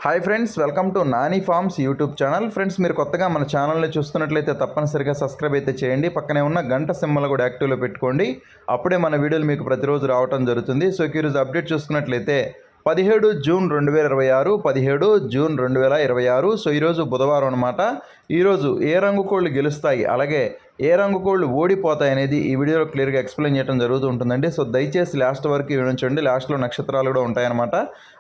Hi friends, welcome to Nani forms YouTube channel. Friends, మీరు కొత్తగా మన ఛానల్ని చూస్తున్నట్లయితే తప్పనిసరిగా సబ్స్క్రైబ్ అయితే చేయండి. పక్కనే ఉన్న గంట సింబల్ కూడా యాక్టివ్లో పెట్టుకోండి. అప్పుడే మన వీడియోలు మీకు ప్రతిరోజు రావడం జరుగుతుంది. సో ఈరోజు అప్డేట్ చూసుకున్నట్లయితే 17 జూన్ 2026, 17 జూన్ 2026. సో ఈరోజు బుధవారం అనమాట. ఈరోజు ఏ రంగు కోళ్ళు గెలుస్తాయి, అలాగే ఏ రంగు కోళ్ళు ఓడిపోతాయి అనేది ఈ వీడియోలో క్లియర్గా ఎక్స్ప్లెయిన్ చేయడం జరుగుతూ ఉంటుందండి. సో దయచేసి లాస్ట్ వరకు వినించండి. లాస్ట్లో నక్షత్రాలు కూడా ఉంటాయన్నమాట.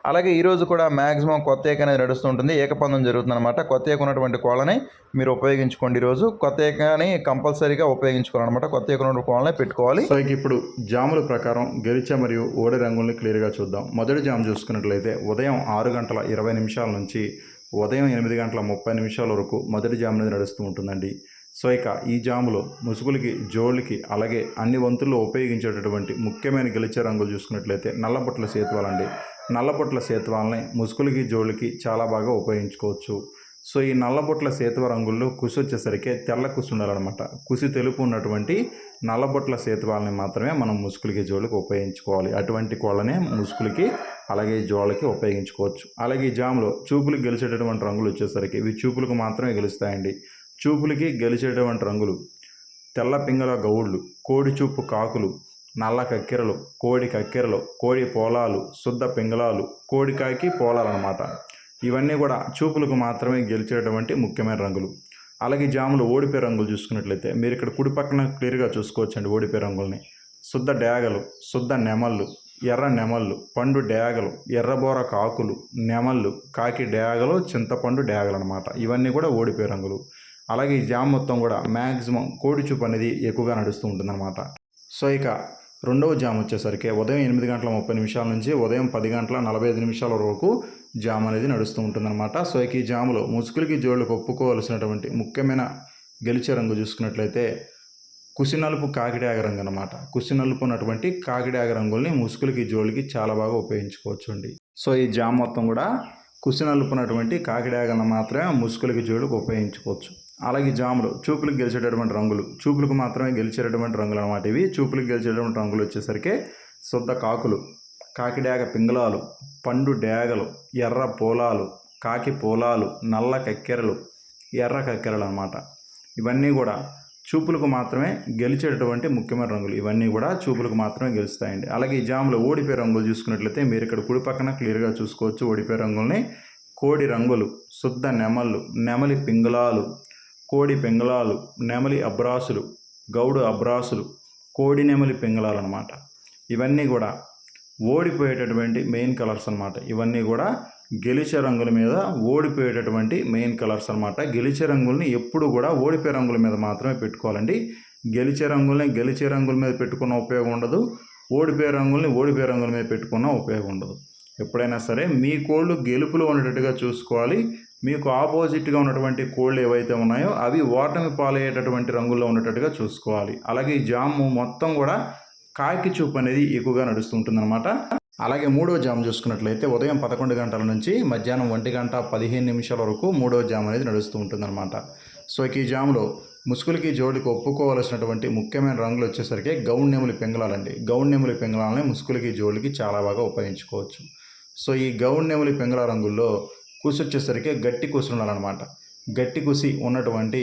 అలాగే ఈరోజు కూడా మ్యాక్సిమం కొత్త ఏక అనేది నడుస్తూ ఉంటుంది. ఏకపందం జరుగుతుందన్నమాట. కొత్త ఏక ఉన్నటువంటి కోళ్ళని మీరు ఉపయోగించుకోండి. ఈరోజు కొత్త ఏకని కంపల్సరీగా ఉపయోగించుకోవాలన్నమాట. కొత్త ఏక ఉన్నటువంటి కోళ్ళని పెట్టుకోవాలి. సో ఇప్పుడు జాముల ప్రకారం గెలిచే మరియు ఓడి రంగుల్ని క్లియర్గా చూద్దాం. మొదటి జాము చూసుకున్నట్లయితే ఉదయం 6:20 నుంచి ఉదయం 8:30 వరకు మొదటి జాము అనేది నడుస్తూ ఉంటుందండి. సో ఈ జాములో ముసుగులకి, జోళ్ళకి, అలాగే అన్ని వంతుల్లో ఉపయోగించేటటువంటి ముఖ్యమైన గెలిచే రంగులు చూసుకున్నట్లయితే నల్లబొట్ల సేతువాలండి. నల్లబొట్ల సేతువాలని ముసుగులకి, జోళ్ళకి చాలా బాగా ఉపయోగించుకోవచ్చు. సో ఈ నల్లబొట్ల సేతువ రంగుల్లో కుసి వచ్చేసరికి తెల్ల కుసి ఉండాలన్నమాట. కుసి తెలుపు ఉన్నటువంటి నల్లబొట్ల సేతువాలని మాత్రమే మనం ముసుగులకి, జోళ్ళకి ఉపయోగించుకోవాలి. అటువంటి కోళ్ళనే ముసుగులకి అలాగే జోళ్ళకి ఉపయోగించుకోవచ్చు. అలాగే ఈ జాములో చూపులకు గెలిచేటటువంటి రంగులు వచ్చేసరికి ఇవి చూపులకు మాత్రమే గెలుస్తాయండి. చూపులకి గెలిచేటువంటి రంగులు తెల్ల పింగళ గౌళ్ళు, కోడి చూపు కాకులు, నల్ల కక్కెరలు, కోడి కక్కెరలు, కోడి పోలాలు, శుద్ధ పింగళాలు, కోడికాకి పోలాలు అన్నమాట. ఇవన్నీ కూడా చూపులకు మాత్రమే గెలిచేటువంటి ముఖ్యమైన రంగులు. అలాగే జాములు ఓడిపోయే రంగులు చూసుకున్నట్లయితే మీరు ఇక్కడ కుడి పక్కన క్లియర్గా చూసుకోవచ్చండి. ఓడిపోయే రంగుల్ని శుద్ధ డేగలు, శుద్ధ నెమళ్ళు, ఎర్ర నెమళ్ళు, పండు డేగలు, ఎర్రబోర కాకులు, నెమళ్ళు, కాకి డేగలు, చింతపండు డేగలు అనమాట. ఇవన్నీ కూడా ఓడిపోయే రంగులు. అలాగే ఈ జామ్ మొత్తం కూడా మ్యాక్సిమం కోడి చూపు అనేది ఎక్కువగా నడుస్తూ ఉంటుందన్నమాట. సో రెండవ జామ్ వచ్చేసరికి ఉదయం 8:30 నుంచి ఉదయం 10:45 వరకు జామ్ అనేది నడుస్తూ ఉంటుందన్నమాట. సో ఈ జాములో ముసుగులకి, జోళ్ళకి ఒప్పుకోవాల్సినటువంటి ముఖ్యమైన గెలిచే రంగు చూసుకున్నట్లయితే కుసినలుపు కాకిడాగ రంగు అనమాట. కుసినలుపు ఉన్నటువంటి కాకిడాగ రంగుల్ని ముసుగులకి, జోళ్ళకి చాలా బాగా ఉపయోగించుకోవచ్చు అండి. సో ఈ జామ్ మొత్తం కూడా కుసినలుపు ఉన్నటువంటి కాకిడాగలను మాత్రమే ముసుగులకి, జోళ్ళకి ఉపయోగించుకోవచ్చు. అలాగే జాములు చూపులకు గెలిచేటటువంటి రంగులు, చూపులకు మాత్రమే గెలిచేటటువంటి రంగులు అనమాట. ఇవి చూపులకు గెలిచేటటువంటి రంగులు వచ్చేసరికి శుద్ధ కాకులు, కాకిడాగ పింగళాలు, పండు డేగలు, ఎర్ర పోలాలు, కాకి పోలాలు, నల్ల కక్కెరలు, ఎర్ర కక్కెరలు అనమాట. ఇవన్నీ కూడా చూపులకు మాత్రమే గెలిచేటటువంటి ముఖ్యమైన రంగులు. ఇవన్నీ కూడా చూపులకు మాత్రమే గెలుస్తాయండి. అలాగే ఈ జాములో ఓడిపోయే రంగులు చూసుకున్నట్లయితే మీరు ఇక్కడ కుడి పక్కన క్లియర్గా చూసుకోవచ్చు. ఓడిపోయే రంగుల్ని కోడి రంగులు, శుద్ధ నెమళ్ళు, నెమలి పింగళాలు, కోడి పింగళాలు, నెమలి అబ్రాసులు, గౌడు అబ్రాసులు, కోడి నెమలి పింగళాలు అనమాట. ఇవన్నీ కూడా ఓడిపోయేటటువంటి మెయిన్ కలర్స్ అనమాట. ఇవన్నీ కూడా గెలిచే రంగుల మీద ఓడిపోయేటటువంటి మెయిన్ కలర్స్ అనమాట. గెలిచే రంగుల్ని ఎప్పుడు కూడా ఓడిపోయే రంగుల మీద మాత్రమే పెట్టుకోవాలండి. గెలిచే రంగుల్ని గెలిచే రంగుల మీద పెట్టుకున్న ఉపయోగం ఉండదు. ఓడిపోయే రంగుల్ని ఓడిపోయే రంగుల మీద పెట్టుకున్న ఉపయోగం ఉండదు. ఎప్పుడైనా సరే మీ కోళ్ళు గెలుపులో ఉండేటట్టుగా చూసుకోవాలి. మీకు ఆపోజిట్గా ఉన్నటువంటి కోళ్ళు ఏవైతే ఉన్నాయో అవి ఓటమి పాలయ్యేటటువంటి రంగుల్లో ఉండేటట్టుగా చూసుకోవాలి. అలాగే ఈ జాము మొత్తం కూడా కాకి చూపు అనేది ఎక్కువగా నడుస్తుంటుందన్నమాట. అలాగే మూడో జాము చూసుకున్నట్లయితే ఉదయం 11 గంటల నుంచి మధ్యాహ్నం 1:15 వరకు మూడో జాము అనేది నడుస్తూ ఉంటుందన్నమాట. సో ఈ జాములో ముసుగులకి, జోడికి ఒప్పుకోవాల్సినటువంటి ముఖ్యమైన రంగులు వచ్చేసరికి గౌడ్ నెమలి పింగళాలండి. గౌడ్ నెమలి పింగళాలని ముసుగులకి, జోడికి చాలా బాగా ఉపయోగించుకోవచ్చు. సో ఈ గౌడ్ నెమలి పింగళ రంగుల్లో కుసి వచ్చేసరికి గట్టి కుసి ఉండాలన్నమాట. గట్టి కుసి ఉన్నటువంటి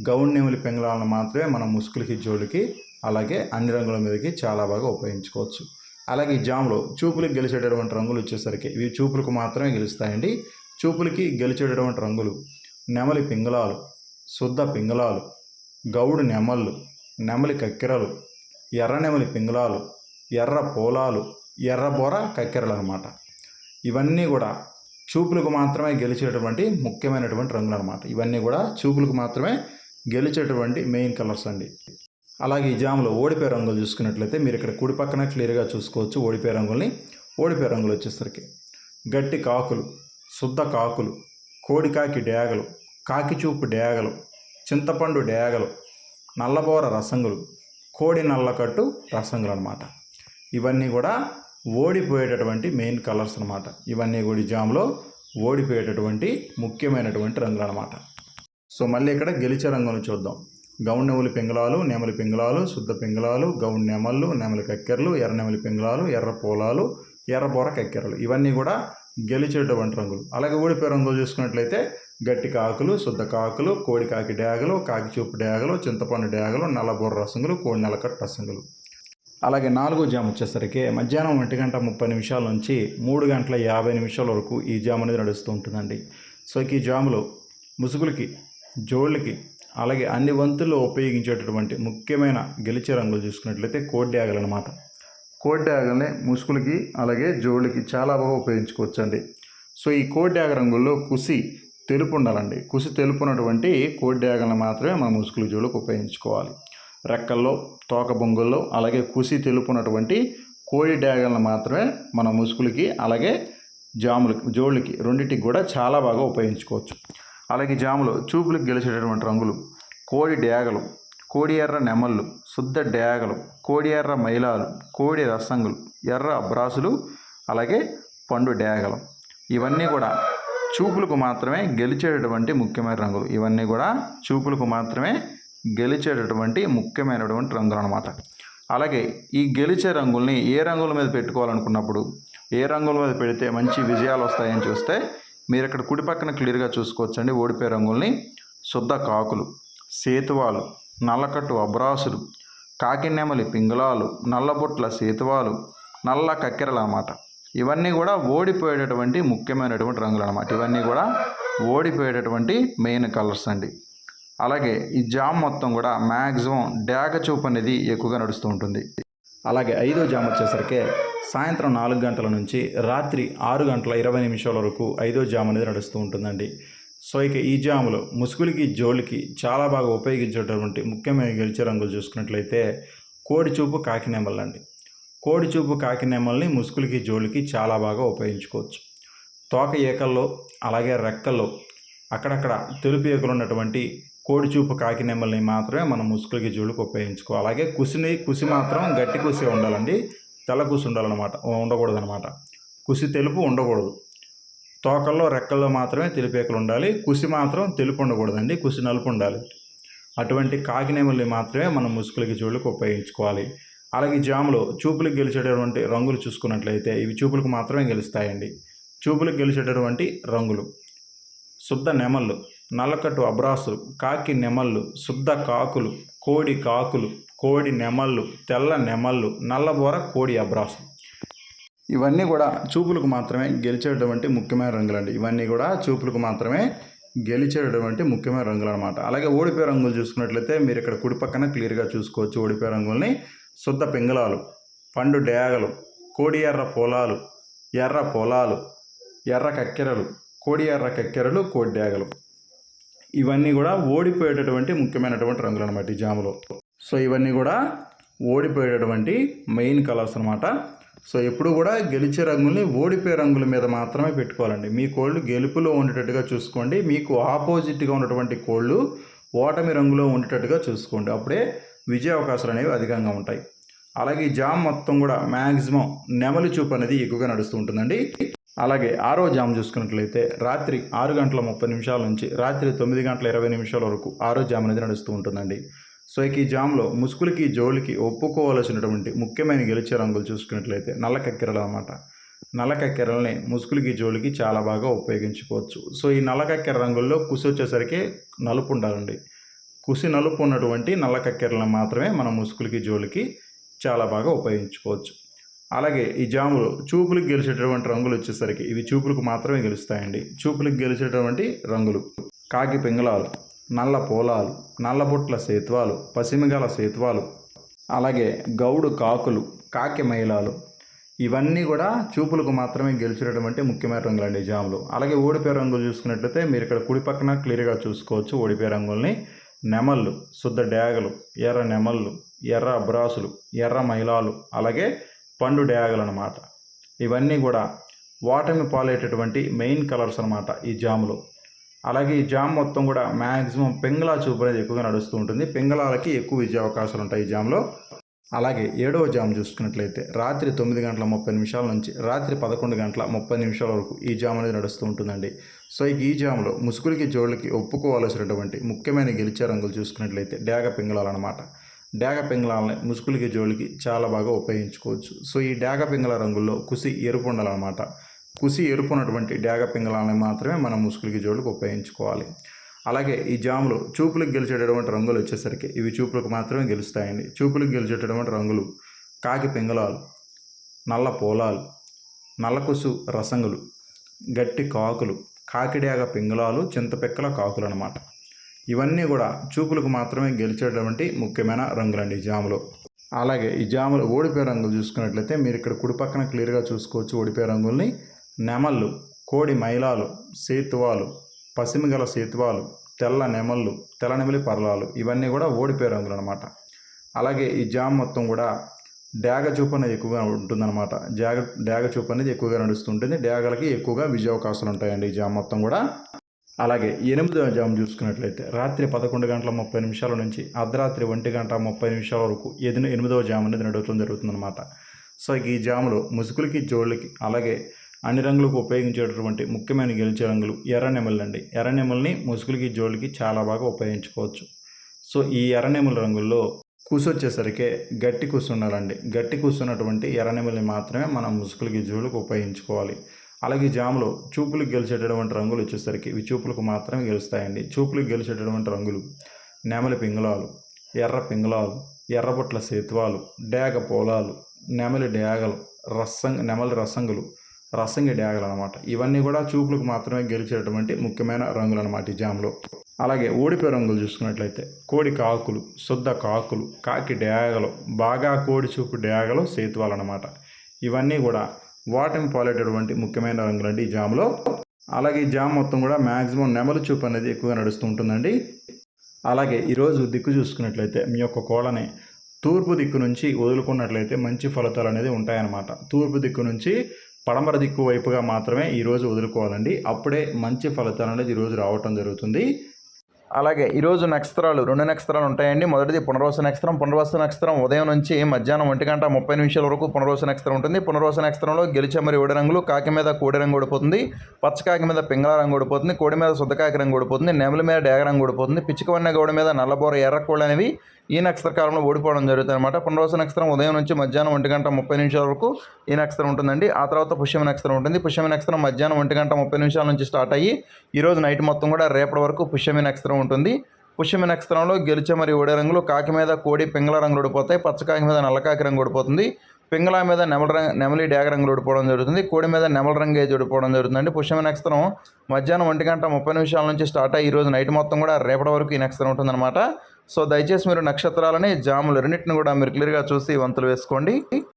గౌడ్ నెమలి పింగళాలను మాత్రమే మనం ముసుగులకి, జోడికి అలాగే అన్ని రంగుల మీదకి చాలా బాగా ఉపయోగించుకోవచ్చు. అలాగే ఈ జాములో చూపులకు గెలిచేటటువంటి రంగులు వచ్చేసరికి ఇవి చూపులకు మాత్రమే గెలుస్తాయండి. చూపులకి గెలిచేటటువంటి రంగులు నెమలి పింగళాలు, శుద్ధ పింగళాలు, గౌడు నెమళ్ళు, నెమలి కక్కెరలు, ఎర్ర నెమలి పింగళాలు, ఎర్ర పోలాలు, ఎర్రబోర కక్కెరలు అనమాట. ఇవన్నీ కూడా చూపులకు మాత్రమే గెలిచేటటువంటి ముఖ్యమైనటువంటి రంగులు అనమాట. ఇవన్నీ కూడా చూపులకు మాత్రమే గెలిచేటటువంటి మెయిన్ కలర్స్ అండి. అలాగే ఈ జాములో ఓడిపోయే రంగులు చూసుకున్నట్లయితే మీరు ఇక్కడ కుడి పక్కన క్లియర్గా చూసుకోవచ్చు. ఓడిపోయే రంగుల్ని ఓడిపోయే రంగులు వచ్చేసరికి గట్టి కాకులు, శుద్ధ కాకులు, కోడికాకి డేగలు, కాకి చూపు డేగలు, చింతపండు డేగలు, నల్లబోర రసంగులు, కోడి నల్లకట్టు రసంగులు అనమాట. ఇవన్నీ కూడా ఓడిపోయేటటువంటి మెయిన్ కలర్స్ అనమాట. ఇవన్నీ కూడా ఈ జాములో ఓడిపోయేటటువంటి ముఖ్యమైనటువంటి రంగులు అనమాట. సో మళ్ళీ ఇక్కడ గెలిచే రంగులను చూద్దాం. గౌడ్ నెమలి పింగళాలు, నెమలి పింగళాలు, శుద్ధ పింగళాలు, గౌడ్ నెమళ్ళు, నెమలి కక్కెరలు, ఎర్ర నెమలి పింగళాలు, ఎర్ర పోలాలు, ఎర్రబోర కక్కెరలు. ఇవన్నీ కూడా గెలిచేటువంటి రంగులు. అలాగే ఓడిపోయే రంగులు చూసుకున్నట్లయితే గట్టి కాకులు, శుద్ధ కాకులు, కోడి కాకి డేగలు, కాకి చూపు డేగలు, చింతపండు డేగలు, నల్లబుర్ర రసంగులు, కోడి నెలకట్టు రసంగులు. అలాగే 4వ జామ్ వచ్చేసరికి మధ్యాహ్నం 1:30 నుంచి 3:50 వరకు ఈ జామ్ అనేది నడుస్తూ ఉంటుందండి. సో ఈ జాములో ముసుగులకి, జోళ్ళకి, అలాగే అన్ని వంతుల్లో ఉపయోగించేటటువంటి ముఖ్యమైన గెలిచే రంగులు చూసుకున్నట్లయితే కోడి డేగలు అనమాట. కోడి డేగల్ని ముసుగులకి అలాగే జోళ్ళకి చాలా బాగా ఉపయోగించుకోవచ్చండి. సో ఈ కోడి డేగ రంగుల్లో కుసి తెలుపు ఉండాలండి. కుసి తెలుపు ఉన్నటువంటి కోడి డేగలను మాత్రమే మన ముసుగులు జోళ్ళకి ఉపయోగించుకోవాలి. రెక్కల్లో, తోక బొంగుల్లో, అలాగే కుసి తెలుపు ఉన్నటువంటి కోడి డేగలను మాత్రమే మన ముసుగులకి అలాగే జాములకి, జోళ్ళకి రెండింటికి కూడా చాలా బాగా ఉపయోగించుకోవచ్చు. అలాగే జాములో చూపులకు గెలిచేటటువంటి రంగులు కోడి డేగలు, కోడి ఎర్ర నెమళ్ళు, శుద్ధ డేగలు, కోడి ఎర్ర మైలాలు, కోడి రసంగులు, ఎర్ర అబ్రాసులు, అలాగే పండు డేగలు. ఇవన్నీ కూడా చూపులకు మాత్రమే గెలిచేటటువంటి ముఖ్యమైన రంగులు. ఇవన్నీ కూడా చూపులకు మాత్రమే గెలిచేటటువంటి ముఖ్యమైనటువంటి రంగులు అన్నమాట. అలాగే ఈ గెలిచే రంగుల్ని ఏ రంగుల మీద పెట్టుకోవాలనుకున్నప్పుడు, ఏ రంగుల మీద పెడితే మంచి విజయాలు వస్తాయని చూస్తే మీరు ఇక్కడ కుడి పక్కన క్లియర్గా చూసుకోవచ్చండి. ఓడిపోయే రంగుల్ని శుద్ధ కాకులు, సేతువాలు, నల్లకట్టు అబ్రాసులు, కాకినెమలి పింగళాలు, నల్లబొట్ల సేతువాలు, నల్ల కక్కెరలు అన్నమాట. ఇవన్నీ కూడా ఓడిపోయేటటువంటి ముఖ్యమైనటువంటి రంగులు అన్నమాట. ఇవన్నీ కూడా ఓడిపోయేటటువంటి మెయిన్ కలర్స్ అండి. అలాగే ఈ జామ్ మొత్తం కూడా మ్యాక్సిమం డేగ చూపు అనేది ఎక్కువగా నడుస్తూ ఉంటుంది. అలాగే 5వ జామ్ వచ్చేసరికి సాయంత్రం 4 గంటల నుంచి రాత్రి 6:20 వరకు 5వ జామ్ అనేది నడుస్తూ ఉంటుందండి. సో ఇక ఈ జాములో ముసుగులకి, జోళ్ళకి చాలా బాగా ఉపయోగించేటటువంటి ముఖ్యమైన గెలిచే రంగులు చూసుకున్నట్లయితే కోడి చూపు, కాకినెమళ్ళు అండి. కోడి చూపు, కాకినెమల్ని ముసుగులకి, జోళ్ళకి చాలా బాగా ఉపయోగించుకోవచ్చు. తోక ఏకల్లో అలాగే రెక్కల్లో అక్కడక్కడ తెలుపు ఏకలు ఉన్నటువంటి కోడి చూపు, కాకినెమల్ని మాత్రమే మనం ముసుగులకి, జోళ్ళకి ఉపయోగించుకోవాలి. అలాగే కుసి మాత్రం గట్టి కుసి ఉండాలండి. తెల్ల కుసి ఉండకూడదు అనమాట. కుసి తెలుపు ఉండకూడదు. తోకల్లో, రెక్కల్లో మాత్రమే తెలుపేకలు ఉండాలి. కుసి మాత్రం తెలుపు ఉండకూడదండి. కుసి నలుపు ఉండాలి. అటువంటి కాకినెమల్ని మాత్రమే మనం ముసుగులకి, జోళ్ళకి ఉపయోగించుకోవాలి. అలాగే జాములో చూపులకు గెలిచేటటువంటి రంగులు చూసుకున్నట్లయితే ఇవి చూపులకు మాత్రమే గెలుస్తాయండి. చూపులకు గెలిచేటటువంటి రంగులు శుద్ధ నెమళ్ళు, నల్లకట్టు అబ్రాసులు, కాకి నెమళ్ళు, శుద్ధ కాకులు, కోడి నెమళ్ళు, తెల్ల నెమళ్ళు, నల్లబోర, కోడి అబ్రాసులు. ఇవన్నీ కూడా చూపులకు మాత్రమే గెలిచేటటువంటి ముఖ్యమైన రంగులండి. ఇవన్నీ కూడా చూపులకు మాత్రమే గెలిచేటటువంటి ముఖ్యమైన రంగులు అనమాట. అలాగే ఓడిపోయే రంగులు చూసుకున్నట్లయితే మీరు ఇక్కడ కుడి పక్కన క్లియర్గా చూసుకోవచ్చు. ఓడిపోయే రంగుల్ని శుద్ధ పింగళాలు, పండు డేగలు, కోడి ఎర్ర పొలాలు, ఎర్ర పొలాలు, ఎర్ర కక్కెరలు, కోడి ఎర్ర కక్కెరలు, కోడి డేగలు. ఇవన్నీ కూడా ఓడిపోయేటటువంటి ముఖ్యమైనటువంటి రంగులు అనమాట ఈ జాములో. సో ఇవన్నీ కూడా ఓడిపోయేటటువంటి మెయిన్ కలర్స్ అనమాట. సో ఎప్పుడు కూడా గెలిచే రంగుల్ని ఓడిపోయే రంగుల మీద మాత్రమే పెట్టుకోవాలండి. మీ కోళ్ళు గెలుపులో ఉండేటట్టుగా చూసుకోండి. మీకు ఆపోజిట్గా ఉన్నటువంటి కోళ్ళు ఓటమి రంగులో ఉండేటట్టుగా చూసుకోండి. అప్పుడే విజయ అవకాశాలు అనేవి అధికంగా ఉంటాయి. అలాగే ఈ జామ్ మొత్తం కూడా మ్యాక్సిమం నెమలి చూపు అనేది ఎక్కువగా నడుస్తూ ఉంటుందండి. అలాగే 6వ జామ్ చూసుకున్నట్లయితే రాత్రి 6:30 నుంచి రాత్రి 9:20 వరకు 6వ జామ్ అనేది నడుస్తూ ఉంటుందండి. సో ఈ జామ్లో ముసుగులకి, జోళ్ళకి ఒప్పుకోవాల్సినటువంటి ముఖ్యమైన గెలిచే రంగులు చూసుకున్నట్లయితే నల్ల కక్కెరలు అన్నమాట. నల్ల కక్కెరల్ని ముసుగులకి, జోళ్ళకి చాలా బాగా ఉపయోగించుకోవచ్చు. సో ఈ నల్ల కక్కెర రంగుల్లో కుసి వచ్చేసరికి నలుపు ఉండాలండి. కుసి నలుపు ఉన్నటువంటి నల్ల కక్కెరలను మాత్రమే మనం ముసుగులకి, జోళ్ళకి చాలా బాగా ఉపయోగించుకోవచ్చు. అలాగే ఈ జాములో చూపులకు గెలిచేటటువంటి రంగులు వచ్చేసరికి ఇవి చూపులకు మాత్రమే గెలుస్తాయండి. చూపులకు గెలిచేటటువంటి రంగులు కాకి పింగళాలు, నల్ల పోలాలు, నల్లబొట్ల సేత్వాలు, పసిమిగల సేత్వాలు, అలాగే గౌడు కాకులు, కాకి మైలాలు. ఇవన్నీ కూడా చూపులకు మాత్రమే గెలిచేటటువంటి ముఖ్యమైన రంగులండి ఈ జాములు. అలాగే ఓడిపోయే రంగులు చూసుకున్నట్లయితే మీరు ఇక్కడ కుడి పక్కన క్లియర్గా చూసుకోవచ్చు. ఓడిపోయే రంగుల్ని నెమళ్ళు, శుద్ధ డేగలు, ఎర్ర నెమళ్ళు, ఎర్ర అబ్రాసులు, ఎర్ర మైలాలు, అలాగే పండు డేగలు అన్నమాట. ఇవన్నీ కూడా ఓటమి పాలేటటువంటి మెయిన్ కలర్స్ అనమాట ఈ జాములో. అలాగే ఈ జామ్ మొత్తం కూడా మ్యాక్సిమం పింగళా చూపు అనేది ఎక్కువగా నడుస్తూ ఉంటుంది. పింగళాలకి ఎక్కువ విజయ అవకాశాలు ఉంటాయి ఈ జామ్లో. అలాగే 7వ జామ్ చూసుకున్నట్లయితే రాత్రి 9:30 నుంచి రాత్రి 11:30 వరకు ఈ జామ్ అనేది నడుస్తూ ఉంటుందండి. సో ఈ జామ్లో ముసుగులకి, జోళ్ళకి ఒప్పుకోవాల్సినటువంటి ముఖ్యమైన గెలిచే రంగులు చూసుకున్నట్లయితే డేగ పింగళాలు అనమాట. డేగ పింగళాలని ముసుగులకి, జోళ్ళకి చాలా బాగా ఉపయోగించుకోవచ్చు. సో ఈ డేగ పింగళ రంగుల్లో కుసి ఎరుపు ఉండాలన్నమాట. కుసి ఎరుపున్నటువంటి డేగ పింగళాలను మాత్రమే మనం ముసుగులకి జోళ్ళకి ఉపయోగించుకోవాలి. అలాగే ఈ జాములు చూపులకు గెలిచేటటువంటి రంగులు వచ్చేసరికి ఇవి చూపులకు మాత్రమే గెలుస్తాయండి. చూపులకు గెలిచేటటువంటి రంగులు కాకి పింగళాలు, నల్ల పోలాలు, నల్లకుసు రసంగులు, గట్టి కాకులు, కాకిడేగ పింగళాలు, చింతపెక్కల కాకులు అన్నమాట. ఇవన్నీ కూడా చూపులకు మాత్రమే గెలిచేటటువంటి ముఖ్యమైన రంగులండి ఈ జాములో. అలాగే ఈ జాములు ఓడిపోయే రంగులు చూసుకున్నట్లయితే మీరు ఇక్కడ కుడి పక్కన క్లియర్గా చూసుకోవచ్చు. ఓడిపోయే రంగుల్ని నెమళ్ళు, కోడి మైలాలు, సేతువాలు, పసిమిగల సేతువాలు, తెల్ల నెమళ్ళు, తెల్ల నెమలి పర్లాలు ఇవన్నీ కూడా ఓడిపోయే రంగులు అనమాట. అలాగే ఈ జామ్ మొత్తం కూడా డేగ చూపు అనేది ఎక్కువగా ఉంటుందన్నమాట. డేగ చూపు అనేది ఎక్కువగా నడుస్తుంటుంది. డేగలకి ఎక్కువగా విజయ అవకాశాలు ఉంటాయండి ఈ జామ్ మొత్తం కూడా. అలాగే 8వ జాము చూసుకున్నట్లయితే రాత్రి 11:30 నుంచి అర్ధరాత్రి 1:30 వరకు 8వ జాము అనేది నడవటం జరుగుతుందన్నమాట. సో ఈ జాములో ముసుగులకి జోళ్ళకి అలాగే అన్ని రంగులకు ఉపయోగించేటటువంటి ముఖ్యమైన గెలిచే రంగులు ఎర్ర నెమళ్ళు అండి. ఎర్ర నెమల్ని ముసుగులకి జోళ్ళకి చాలా బాగా ఉపయోగించుకోవచ్చు. సో ఈ ఎర్ర నెమల రంగుల్లో కూసు వచ్చేసరికి గట్టి కూసు ఉండాలండి. గట్టి కూసున్నటువంటి ఎర్ర నెమల్ని మాత్రమే మనం ముసుగులకి జోళ్ళకి ఉపయోగించుకోవాలి. అలాగే జాములో చూపులకు గెలిచేటటువంటి రంగులు వచ్చేసరికి ఇవి చూపులకు మాత్రమే గెలుస్తాయండి. చూపులకు గెలిచేటటువంటి రంగులు నెమలి పింగళాలు, ఎర్ర పింగళాలు, ఎర్రబొట్ల సేతువాలు, డేగ పోలాలు, నెమలి డేగలు, నెమలి రసంగులు, రసంగి డేగలు అనమాట. ఇవన్నీ కూడా చూపులకు మాత్రమే గెలిచేటటువంటి ముఖ్యమైన రంగులు అనమాట ఈ జాములో. అలాగే ఓడిపోయే రంగులు చూసుకున్నట్లయితే కోడి కాకులు, శుద్ధ కాకులు, కాకి డేగలు, బాగా కోడి చూపు డేగలు, సేతువాలు అనమాట. ఇవన్నీ కూడా వాటిని పాలేటటువంటి ముఖ్యమైన రంగులండి ఈ జాములో. అలాగే ఈ జామ్ మొత్తం కూడా మ్యాక్సిమం నెమలి చూపు అనేది ఎక్కువగా నడుస్తూ ఉంటుందండి. అలాగే ఈరోజు దిక్కు చూసుకున్నట్లయితే మీ యొక్క కోళ్ళని తూర్పు దిక్కు నుంచి వదులుకున్నట్లయితే మంచి ఫలితాలు అనేది ఉంటాయన్నమాట. తూర్పు దిక్కు నుంచి పడమర దిక్కు వైపుగా మాత్రమే ఈరోజు వదులుకోవాలండి. అప్పుడే మంచి ఫలితాలు అనేది ఈరోజు రావటం జరుగుతుంది. అలాగే ఈరోజు నక్షత్రాలు 2 నక్షత్రాలు ఉంటాయండి. మొదటిది పునర్వసు నక్షత్రం. పునర్వసు నక్షత్రం ఉదయం నుంచి మధ్యాహ్నం 1:30 వరకు పునర్వసు నక్షత్రం ఉంటుంది. పునర్వసు నక్షత్రంలో గెలిచే మరి ఓడి రంగులు కాకి మీద కోడి రంగు ఓడిపోతుంది, పచ్చకాకి మీద పింగళ రంగు ఓడిపోతుంది, కోడి మీద శుద్ధకాకి రంగు ఓడిపోతుంది, నెమలి మీద డేగ రంగు ఓడిపోతుంది, పిచ్చుకవన్న గౌడి మీద నల్లబోర ఎర్ర కోళ్ళు అనేవి ఈ నక్షత్ర కాలంలో ఓడిపోవడం జరుగుతుంది అనమాట. పునర్వసు నక్షత్రం ఉదయం నుంచి మధ్యాహ్నం 1:30 వరకు ఈ నక్షత్రం ఉంటుందండి. ఆ తర్వాత పుష్యమి నక్షత్రం ఉంటుంది. పుష్యమి నక్షత్రం మధ్యాహ్నం 1:30 నుంచి స్టార్ట్ అయ్యి ఈరోజు నైట్ మొత్తం కూడా రేపటి వరకు పుష్యమి నక్షత్రం ఉంటుంది. పుష్యమి నక్షత్రంలో గెలిచే మరి ఓడే రంగులు కాకి మీద కోడి పింగళ రంగులు ఓడిపోతాయి, పచ్చకాకి మీద నల్లకాకి రంగు ఓడిపోతుంది, పింగళ మీద నెమలి డేగ రంగులు ఓడిపోవడం జరుగుతుంది, కోడి మీద నెమల రంగు ఏది ఓడిపోవడం జరుగుతుందండి. పుష్యమి నక్షత్రం మధ్యాహ్నం 1:30 నుంచి స్టార్ట్ అయ్యి ఈరోజు నైట్ మొత్తం కూడా రేపటి వరకు ఈ నక్షత్రం ఉంటుందన్నమాట. సో దయచేసి మీరు నక్షత్రాలని జాములు రెండింటిని కూడా మీరు క్లియర్గా చూసి వంతులు వేసుకోండి.